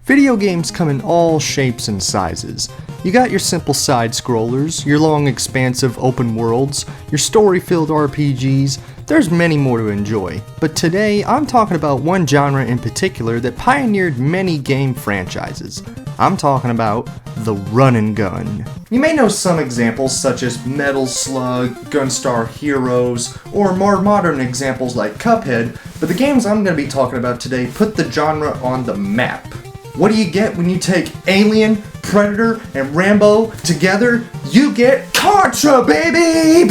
Video games come in all shapes and sizes. You got your simple side-scrollers, your long expansive open worlds, your story-filled RPGs, there's many more to enjoy. But today, I'm talking about one genre in particular that pioneered many game franchises. I'm talking about the run and gun. You may know some examples such as Metal Slug, Gunstar Heroes, or more modern examples like Cuphead, but the games I'm going to be talking about today put the genre on the map. What do you get when you take Alien, Predator, and Rambo together? You get Contra, baby!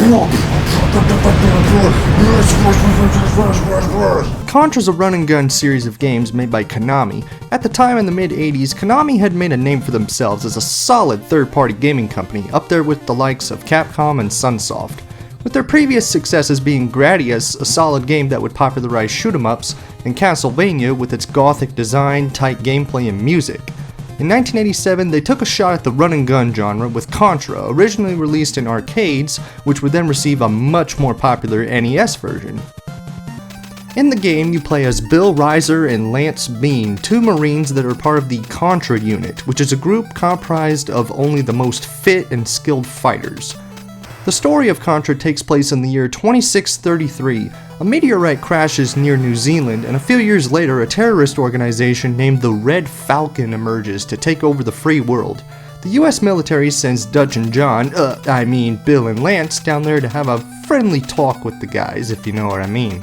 Contra's a run-and-gun series of games made by Konami. At the time in the mid-80s, Konami had made a name for themselves as a solid third-party gaming company, up there with the likes of Capcom and Sunsoft. With their previous successes being Gradius, a solid game that would popularize shoot-em-ups, and Castlevania with its gothic design, tight gameplay, and music. In 1987, they took a shot at the run-and-gun genre with Contra, originally released in arcades, which would then receive a much more popular NES version. In the game, you play as Bill Reiser and Lance Bean, two Marines that are part of the Contra unit, which is a group comprised of only the most fit and skilled fighters. The story of Contra takes place in the year 2633. A meteorite crashes near New Zealand, and a few years later, a terrorist organization named the Red Falcon emerges to take over the free world. The US military sends Dutch and John, Bill and Lance, down there to have a friendly talk with the guys, if you know what I mean.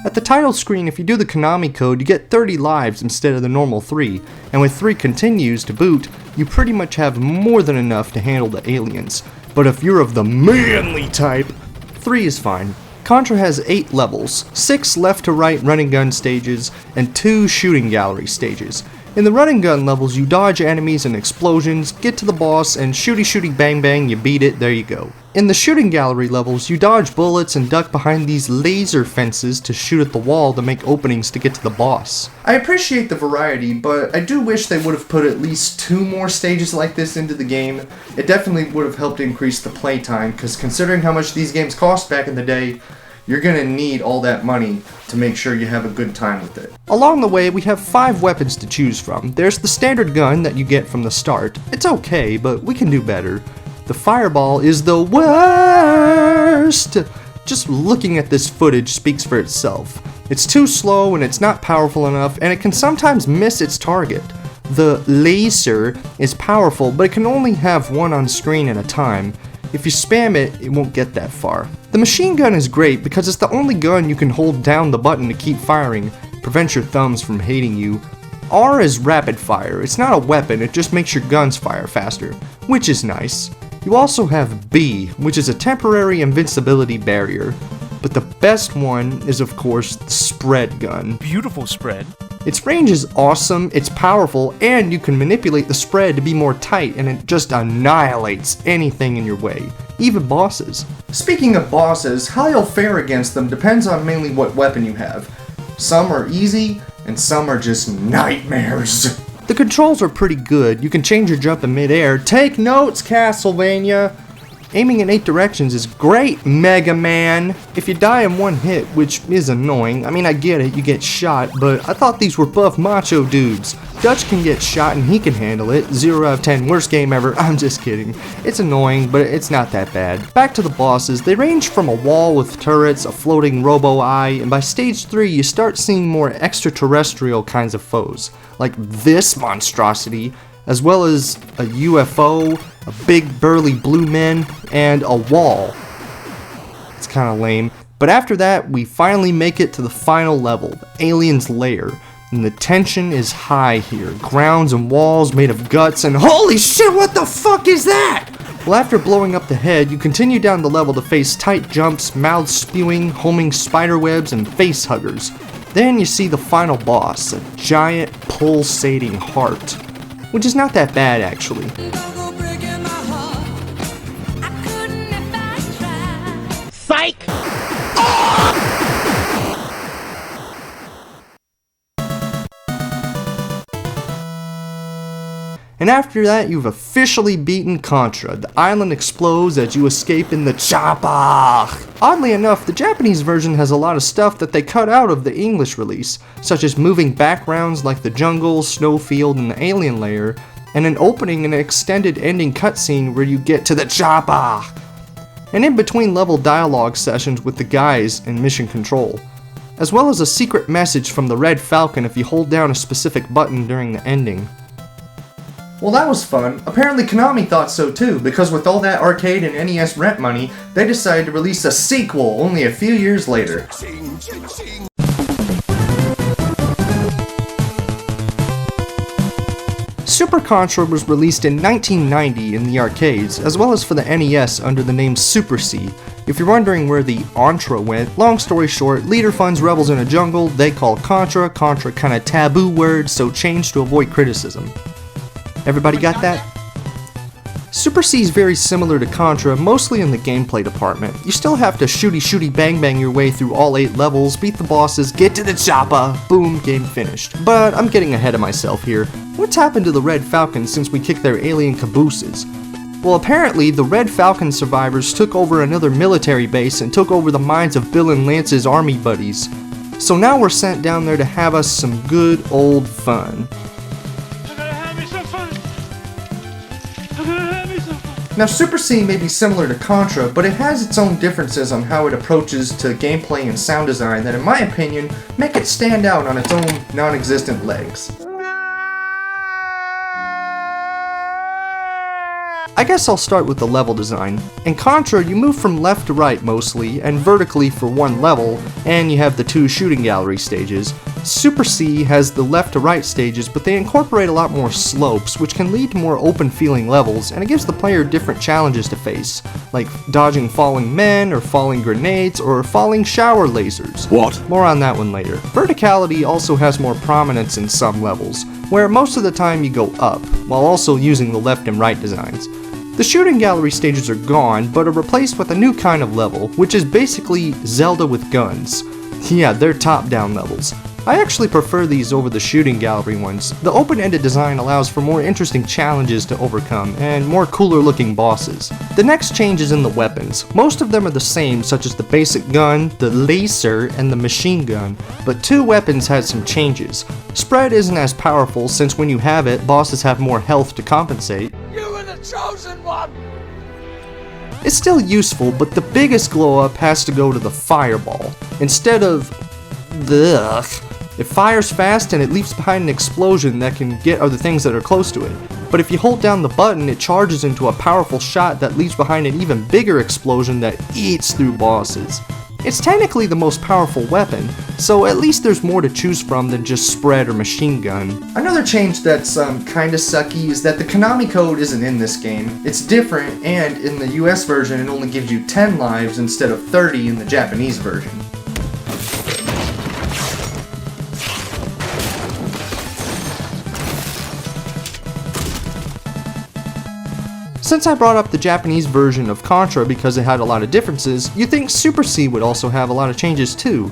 At the title screen, if you do the Konami code, you get 30 lives instead of the normal 3, and with 3 continues to boot, you pretty much have more than enough to handle the aliens. But if you're of the manly type, 3 is fine. Contra has 8 levels, 6 left to right run and gun stages, and 2 shooting gallery stages. In the run and gun levels, you dodge enemies and explosions, get to the boss, and shooty bang bang, you beat it, there you go. In the shooting gallery levels, you dodge bullets and duck behind these laser fences to shoot at the wall to make openings to get to the boss. I appreciate the variety, but I do wish they would have put at least 2 more stages like this into the game. It definitely would have helped increase the playtime, because considering how much these games cost back in the day, you're gonna need all that money to make sure you have a good time with it. Along the way, we have 5 weapons to choose from. There's the standard gun that you get from the start. It's okay, but we can do better. The fireball is the worst! Just looking at this footage speaks for itself. It's too slow and it's not powerful enough, and it can sometimes miss its target. The laser is powerful, but it can only have one on screen at a time. If you spam it, it won't get that far. The machine gun is great because it's the only gun you can hold down the button to keep firing, prevents your thumbs from hating you. R is rapid fire. It's not a weapon, it just makes your guns fire faster, which is nice. You also have B, which is a temporary invincibility barrier. But the best one is of course the spread gun. Beautiful spread. Its range is awesome, it's powerful, and you can manipulate the spread to be more tight, and it just annihilates anything in your way, even bosses. Speaking of bosses, how you'll fare against them depends on mainly what weapon you have. Some are easy, and some are just nightmares. The controls are pretty good, you can change your jump in mid-air. Take notes, Castlevania! Aiming in 8 directions is great, Mega Man! If you die in one hit, which is annoying, I get it, you get shot, but I thought these were buff macho dudes. Dutch can get shot and he can handle it. 0 out of 10, worst game ever, I'm just kidding. It's annoying, but it's not that bad. Back to the bosses, they range from a wall with turrets, a floating robo-eye, and by stage 3 you start seeing more extraterrestrial kinds of foes, like this monstrosity, as well as a UFO, a big burly blue man, and a wall. It's kinda lame. But after that, we finally make it to the final level, the alien's lair. And the tension is high here. Grounds and walls made of guts, and holy shit, what the fuck is that? Well, after blowing up the head, you continue down the level to face tight jumps, mouths spewing, homing spiderwebs, and face huggers. Then you see the final boss, a giant pulsating heart. Which is not that bad, actually. Psych! And after that, you've officially beaten Contra. The island explodes as you escape in the chopper. Oddly enough, the Japanese version has a lot of stuff that they cut out of the English release, such as moving backgrounds like the jungle, snowfield, and the alien layer, and an opening and an extended ending cutscene where you get to the chopper. And in between level dialogue sessions with the guys in mission control, as well as a secret message from the Red Falcon if you hold down a specific button during the ending. Well, that was fun. Apparently Konami thought so too, because with all that arcade and NES rent money, they decided to release a sequel only a few years later. Super Contra was released in 1990 in the arcades, as well as for the NES under the name Super C. If you're wondering where the Contra went, long story short, leader funds rebels in a jungle, they call Contra kinda taboo word, so changed to avoid criticism. Everybody got that? Super C is very similar to Contra, mostly in the gameplay department. You still have to shooty bang bang your way through all 8 levels, beat the bosses, get to the chopper, boom, game finished. But I'm getting ahead of myself here. What's happened to the Red Falcon since we kicked their alien cabooses? Well, apparently the Red Falcon survivors took over another military base and took over the minds of Bill and Lance's army buddies. So now we're sent down there to have us some good old fun. Now, Super C may be similar to Contra, but it has its own differences on how it approaches to gameplay and sound design that, in my opinion, make it stand out on its own non-existent legs. I guess I'll start with the level design. In Contra, you move from left to right mostly, and vertically for one level, and you have the 2 shooting gallery stages. Super C has the left to right stages, but they incorporate a lot more slopes, which can lead to more open feeling levels, and it gives the player different challenges to face, like dodging falling men, or falling grenades, or falling shower lasers. What? More on that one later. Verticality also has more prominence in some levels, where most of the time you go up, while also using the left and right designs. The shooting gallery stages are gone, but are replaced with a new kind of level, which is basically Zelda with guns. Yeah, they're top-down levels. I actually prefer these over the shooting gallery ones. The open-ended design allows for more interesting challenges to overcome, and more cooler-looking bosses. The next change is in the weapons. Most of them are the same, such as the basic gun, the laser, and the machine gun, but 2 weapons had some changes. Spread isn't as powerful, since when you have it, bosses have more health to compensate. You were the chosen one! It's still useful, but the biggest glow-up has to go to the fireball. Instead of... ugh. It fires fast and it leaves behind an explosion that can get other things that are close to it. But if you hold down the button, it charges into a powerful shot that leaves behind an even bigger explosion that eats through bosses. It's technically the most powerful weapon, so at least there's more to choose from than just spread or machine gun. Another change that's kinda sucky is that the Konami code isn't in this game. It's different, and in the US version it only gives you 10 lives instead of 30 in the Japanese version. Since I brought up the Japanese version of Contra because it had a lot of differences, you'd think Super C would also have a lot of changes too.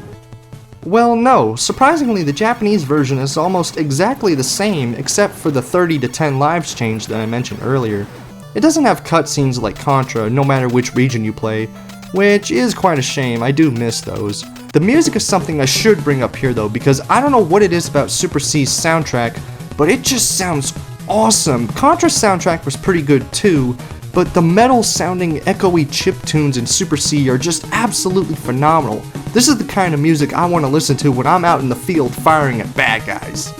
Well, no. Surprisingly, the Japanese version is almost exactly the same except for the 30 to 10 lives change that I mentioned earlier. It doesn't have cutscenes like Contra, no matter which region you play, which is quite a shame. I do miss those. The music is something I should bring up here though, because I don't know what it is about Super C's soundtrack, but it just sounds awesome. Contra's soundtrack was pretty good too, but the metal sounding echoey chiptunes in Super C are just absolutely phenomenal. This is the kind of music I want to listen to when I'm out in the field firing at bad guys.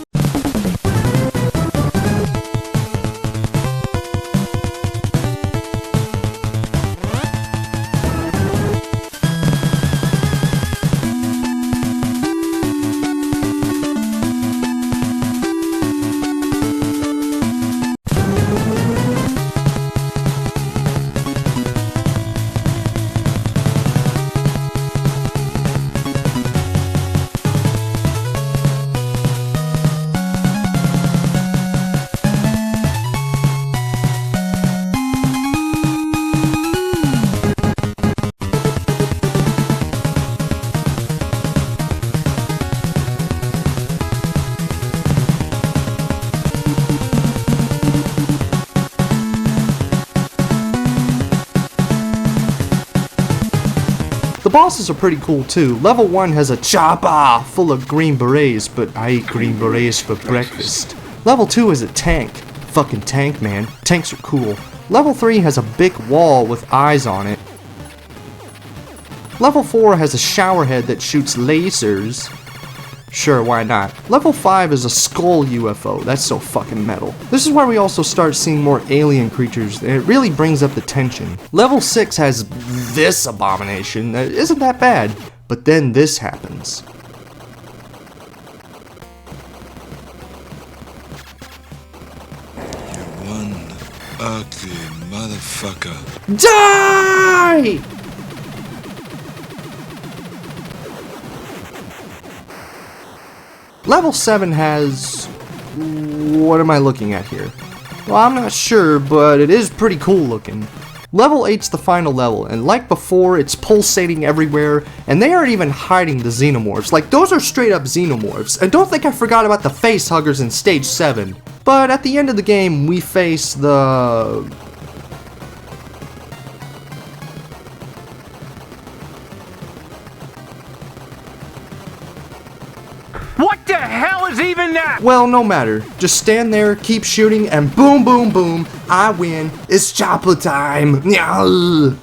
The bosses are pretty cool too. Level 1 has a chopper full of green berets, but I eat green berets for breakfast. Level 2 is a tank. Fucking tank, man. Tanks are cool. Level 3 has a big wall with eyes on it. Level 4 has a shower head that shoots lasers. Sure, why not? Level 5 is a skull UFO. That's so fucking metal. This is where we also start seeing more alien creatures, and it really brings up the tension. Level 6 has this abomination. Isn't that bad? But then this happens. You one ugly motherfucker. Die! Level 7 has... what am I looking at here? Well, I'm not sure, but it is pretty cool looking. Level 8's the final level, and like before, it's pulsating everywhere, and they aren't even hiding the xenomorphs. Like, those are straight up xenomorphs. And don't think I forgot about the face huggers in Stage 7. But at the end of the game, we face the... What the hell is even that? well, no matter. Just stand there, keep shooting, and boom, boom, boom, I win. It's chopper time. Nyah.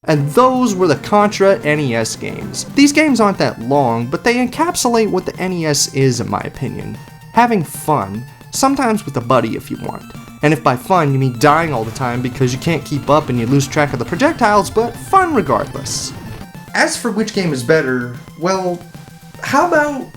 And those were the Contra NES games. These games aren't that long, but they encapsulate what the NES is in my opinion. Having fun, sometimes with a buddy if you want. And if by fun you mean dying all the time because you can't keep up and you lose track of the projectiles, but fun regardless. As for which game is better, well, how about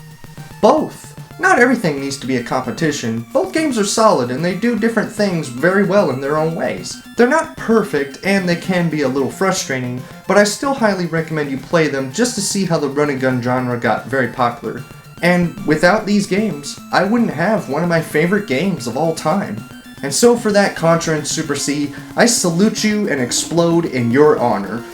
both? Not everything needs to be a competition. Both games are solid and they do different things very well in their own ways. They're not perfect and they can be a little frustrating, but I still highly recommend you play them just to see how the run and gun genre got very popular. And without these games, I wouldn't have one of my favorite games of all time. And so for that, Contra and Super C, I salute you and explode in your honor.